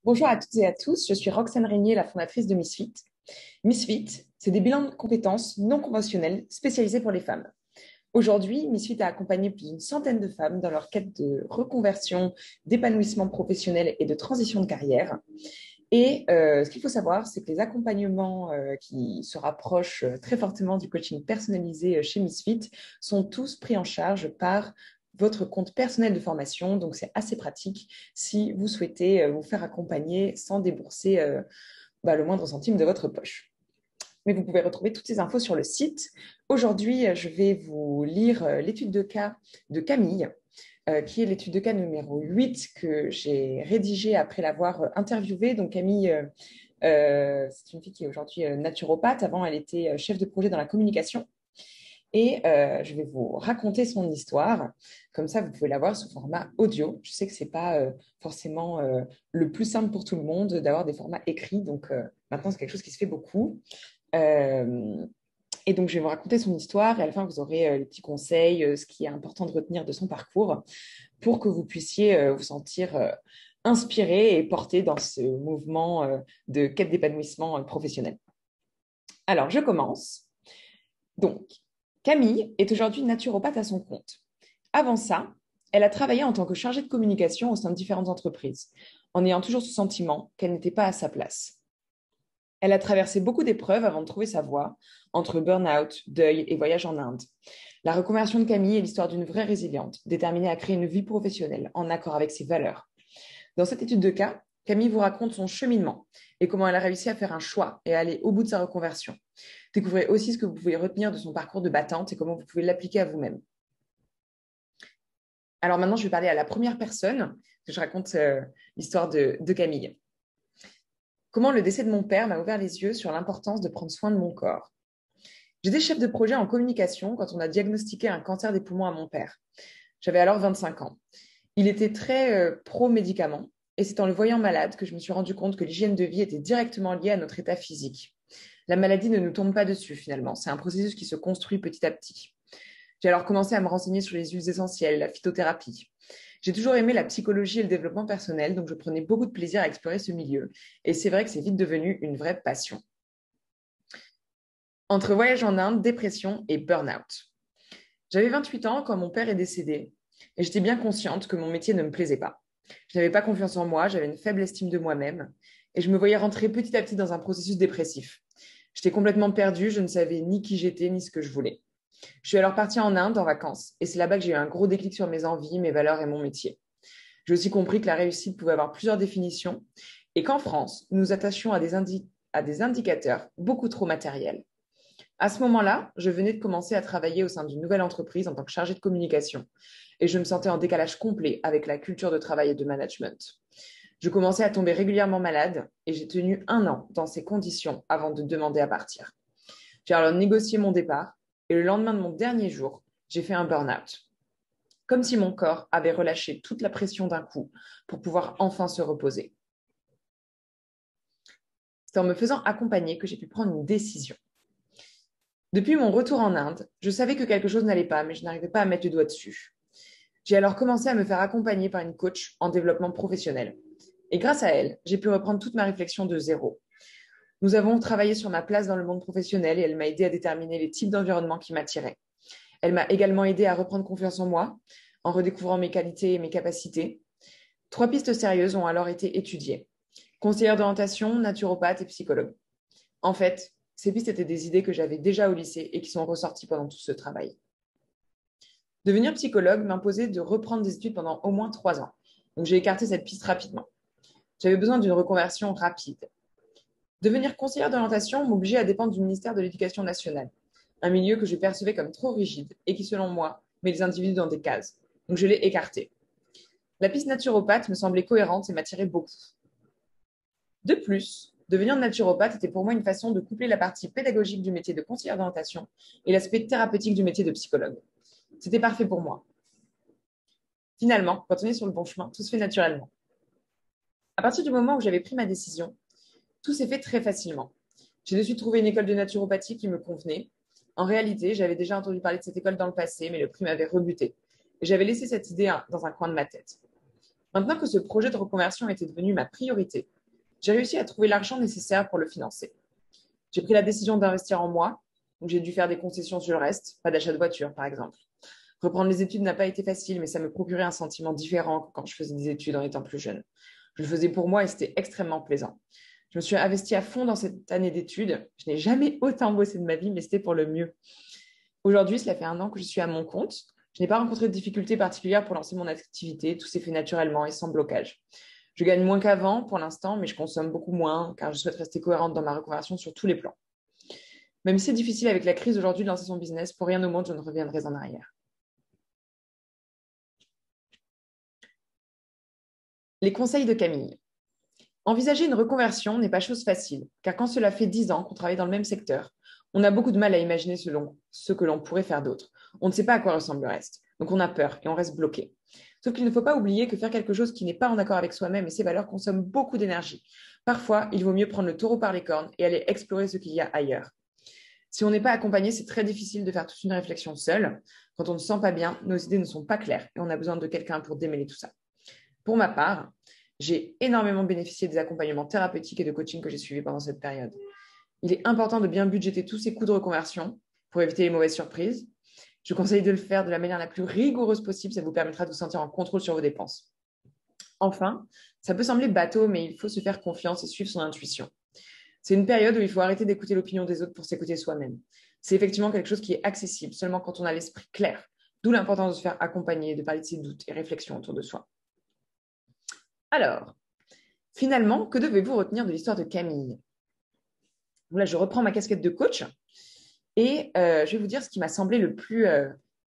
Bonjour à toutes et à tous, je suis Roxane Régnier, la fondatrice de Misfit. Misfit, c'est des bilans de compétences non conventionnels spécialisés pour les femmes. Aujourd'hui, Misfit a accompagné plus d'une centaine de femmes dans leur quête de reconversion, d'épanouissement professionnel et de transition de carrière. Et ce qu'il faut savoir, c'est que les accompagnements qui se rapprochent très fortement du coaching personnalisé chez Misfit sont tous pris en charge par votre compte personnel de formation. Donc, c'est assez pratique si vous souhaitez vous faire accompagner sans débourser le moindre centime de votre poche. Mais vous pouvez retrouver toutes ces infos sur le site. Aujourd'hui, je vais vous lire l'étude de cas de Camille, qui est l'étude de cas numéro 8 que j'ai rédigée après l'avoir interviewée. Donc Camille, c'est une fille qui est aujourd'hui naturopathe. Avant, elle était chef de projet dans la communication. Et je vais vous raconter son histoire. Comme ça, vous pouvez la voir sous format audio. Je sais que ce n'est pas forcément le plus simple pour tout le monde d'avoir des formats écrits. Donc maintenant, c'est quelque chose qui se fait beaucoup. Euh, et donc, je vais vous raconter son histoire et à la fin, vous aurez les petits conseils, ce qui est important de retenir de son parcours pour que vous puissiez vous sentir inspiré et porté dans ce mouvement de quête d'épanouissement professionnel. Alors, je commence. Donc, Camille est aujourd'hui naturopathe à son compte. Avant ça, elle a travaillé en tant que chargée de communication au sein de différentes entreprises, en ayant toujours ce sentiment qu'elle n'était pas à sa place. Elle a traversé beaucoup d'épreuves avant de trouver sa voie, entre burn-out, deuil et voyage en Inde. La reconversion de Camille est l'histoire d'une vraie résiliente, déterminée à créer une vie professionnelle en accord avec ses valeurs. Dans cette étude de cas, Camille vous raconte son cheminement et comment elle a réussi à faire un choix et à aller au bout de sa reconversion. Découvrez aussi ce que vous pouvez retenir de son parcours de battante et comment vous pouvez l'appliquer à vous-même. Alors maintenant, je vais parler à la première personne, que je raconte l'histoire de Camille. Comment le décès de mon père m'a ouvert les yeux sur l'importance de prendre soin de mon corps. J'étais chef de projet en communication quand on a diagnostiqué un cancer des poumons à mon père. J'avais alors 25 ans. Il était très pro-médicaments et c'est en le voyant malade que je me suis rendu compte que l'hygiène de vie était directement liée à notre état physique. La maladie ne nous tombe pas dessus finalement, c'est un processus qui se construit petit à petit. J'ai alors commencé à me renseigner sur les huiles essentielles, la phytothérapie. J'ai toujours aimé la psychologie et le développement personnel, donc je prenais beaucoup de plaisir à explorer ce milieu. Et c'est vrai que c'est vite devenu une vraie passion. Entre voyage en Inde, dépression et burn-out. J'avais 28 ans quand mon père est décédé et j'étais bien consciente que mon métier ne me plaisait pas. Je n'avais pas confiance en moi, j'avais une faible estime de moi-même et je me voyais rentrer petit à petit dans un processus dépressif. J'étais complètement perdue, je ne savais ni qui j'étais ni ce que je voulais. Je suis alors partie en Inde en vacances et c'est là-bas que j'ai eu un gros déclic sur mes envies, mes valeurs et mon métier. J'ai aussi compris que la réussite pouvait avoir plusieurs définitions et qu'en France, nous nous attachions à des indicateurs beaucoup trop matériels. À ce moment-là, je venais de commencer à travailler au sein d'une nouvelle entreprise en tant que chargée de communication et je me sentais en décalage complet avec la culture de travail et de management. Je commençais à tomber régulièrement malade et j'ai tenu 1 an dans ces conditions avant de demander à partir. J'ai alors négocié mon départ et le lendemain de mon dernier jour, j'ai fait un burn-out. Comme si mon corps avait relâché toute la pression d'un coup pour pouvoir enfin se reposer. C'est en me faisant accompagner que j'ai pu prendre une décision. Depuis mon retour en Inde, je savais que quelque chose n'allait pas, mais je n'arrivais pas à mettre le doigt dessus. J'ai alors commencé à me faire accompagner par une coach en développement professionnel. Et grâce à elle, j'ai pu reprendre toute ma réflexion de zéro. Nous avons travaillé sur ma place dans le monde professionnel et elle m'a aidé à déterminer les types d'environnement qui m'attiraient. Elle m'a également aidé à reprendre confiance en moi, en redécouvrant mes qualités et mes capacités. 3 pistes sérieuses ont alors été étudiées. Conseillère d'orientation, naturopathe et psychologue. En fait, ces pistes étaient des idées que j'avais déjà au lycée et qui sont ressorties pendant tout ce travail. Devenir psychologue m'imposait de reprendre des études pendant au moins 3 ans. Donc j'ai écarté cette piste rapidement. J'avais besoin d'une reconversion rapide. Devenir conseillère d'orientation m'obligeait à dépendre du ministère de l'Éducation nationale, un milieu que je percevais comme trop rigide et qui, selon moi, met les individus dans des cases. Donc je l'ai écarté. La piste naturopathe me semblait cohérente et m'attirait beaucoup. De plus, devenir naturopathe était pour moi une façon de coupler la partie pédagogique du métier de conseillère d'orientation et l'aspect thérapeutique du métier de psychologue. C'était parfait pour moi. Finalement, quand on est sur le bon chemin, tout se fait naturellement. À partir du moment où j'avais pris ma décision, tout s'est fait très facilement. J'ai de suite trouvé une école de naturopathie qui me convenait. En réalité, j'avais déjà entendu parler de cette école dans le passé, mais le prix m'avait rebuté. Et j'avais laissé cette idée dans un coin de ma tête. Maintenant que ce projet de reconversion était devenu ma priorité, j'ai réussi à trouver l'argent nécessaire pour le financer. J'ai pris la décision d'investir en moi, donc j'ai dû faire des concessions sur le reste, pas d'achat de voiture par exemple. Reprendre les études n'a pas été facile, mais ça me procurait un sentiment différent que quand je faisais des études en étant plus jeune. Je le faisais pour moi et c'était extrêmement plaisant. Je me suis investie à fond dans cette année d'études. Je n'ai jamais autant bossé de ma vie, mais c'était pour le mieux. Aujourd'hui, cela fait 1 an que je suis à mon compte. Je n'ai pas rencontré de difficultés particulières pour lancer mon activité. Tout s'est fait naturellement et sans blocage. Je gagne moins qu'avant pour l'instant, mais je consomme beaucoup moins car je souhaite rester cohérente dans ma reconversion sur tous les plans. Même si c'est difficile avec la crise aujourd'hui de lancer son business, pour rien au monde, je ne reviendrai en arrière. Les conseils de Camille. Envisager une reconversion n'est pas chose facile, car quand cela fait 10 ans qu'on travaille dans le même secteur, on a beaucoup de mal à imaginer ce que l'on pourrait faire d'autre. On ne sait pas à quoi ressemble le reste, donc on a peur et on reste bloqué. Sauf qu'il ne faut pas oublier que faire quelque chose qui n'est pas en accord avec soi-même et ses valeurs consomme beaucoup d'énergie. Parfois, il vaut mieux prendre le taureau par les cornes et aller explorer ce qu'il y a ailleurs. Si on n'est pas accompagné, c'est très difficile de faire toute une réflexion seule. Quand on ne se sent pas bien, nos idées ne sont pas claires et on a besoin de quelqu'un pour démêler tout ça. Pour ma part, j'ai énormément bénéficié des accompagnements thérapeutiques et de coaching que j'ai suivis pendant cette période. Il est important de bien budgéter tous ces coûts de reconversion pour éviter les mauvaises surprises. Je conseille de le faire de la manière la plus rigoureuse possible. Ça vous permettra de vous sentir en contrôle sur vos dépenses. Enfin, ça peut sembler bateau, mais il faut se faire confiance et suivre son intuition. C'est une période où il faut arrêter d'écouter l'opinion des autres pour s'écouter soi-même. C'est effectivement quelque chose qui est accessible seulement quand on a l'esprit clair, d'où l'importance de se faire accompagner, de parler de ses doutes et réflexions autour de soi. Alors, finalement, que devez-vous retenir de l'histoire de Camille? Là, je reprends ma casquette de coach et je vais vous dire ce qui m'a semblé le plus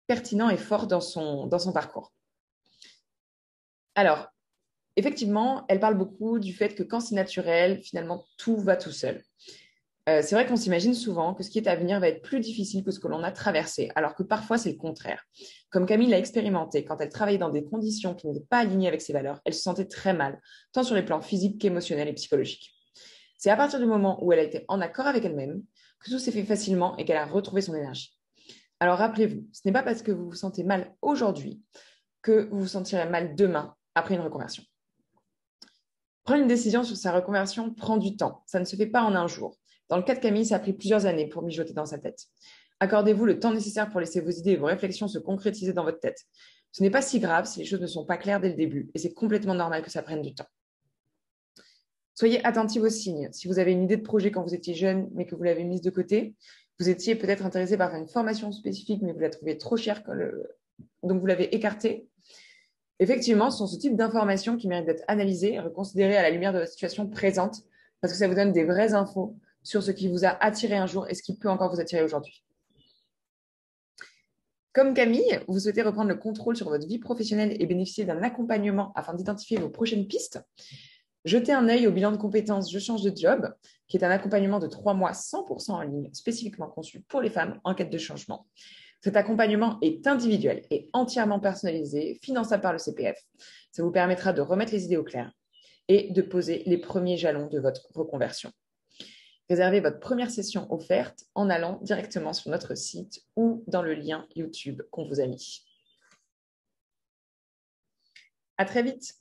pertinent et fort dans son parcours. Alors, effectivement, elle parle beaucoup du fait que quand c'est naturel, finalement, tout va tout seul. C'est vrai qu'on s'imagine souvent que ce qui est à venir va être plus difficile que ce que l'on a traversé, alors que parfois c'est le contraire. Comme Camille l'a expérimenté, quand elle travaillait dans des conditions qui n'étaient pas alignées avec ses valeurs, elle se sentait très mal, tant sur les plans physiques qu'émotionnels et psychologiques. C'est à partir du moment où elle a été en accord avec elle-même que tout s'est fait facilement et qu'elle a retrouvé son énergie. Alors rappelez-vous, ce n'est pas parce que vous vous sentez mal aujourd'hui que vous vous sentirez mal demain après une reconversion. Prendre une décision sur sa reconversion prend du temps. Ça ne se fait pas en un jour. Dans le cas de Camille, ça a pris plusieurs années pour mijoter dans sa tête. Accordez-vous le temps nécessaire pour laisser vos idées et vos réflexions se concrétiser dans votre tête. Ce n'est pas si grave si les choses ne sont pas claires dès le début et c'est complètement normal que ça prenne du temps. Soyez attentifs aux signes. Si vous avez une idée de projet quand vous étiez jeune mais que vous l'avez mise de côté, vous étiez peut-être intéressé par une formation spécifique mais vous la trouvez trop chère donc vous l'avez écartée. Effectivement, ce sont ce type d'informations qui méritent d'être analysées et reconsidérées à la lumière de votre situation présente parce que ça vous donne des vraies infos sur ce qui vous a attiré un jour et ce qui peut encore vous attirer aujourd'hui. Comme Camille, vous souhaitez reprendre le contrôle sur votre vie professionnelle et bénéficier d'un accompagnement afin d'identifier vos prochaines pistes. Jetez un œil au bilan de compétences Je change de job, qui est un accompagnement de 3 mois 100% en ligne, spécifiquement conçu pour les femmes en quête de changement. Cet accompagnement est individuel et entièrement personnalisé, finançable par le CPF. Ça vous permettra de remettre les idées au clair et de poser les premiers jalons de votre reconversion. Réservez votre première session offerte en allant directement sur notre site ou dans le lien YouTube qu'on vous a mis. À très vite.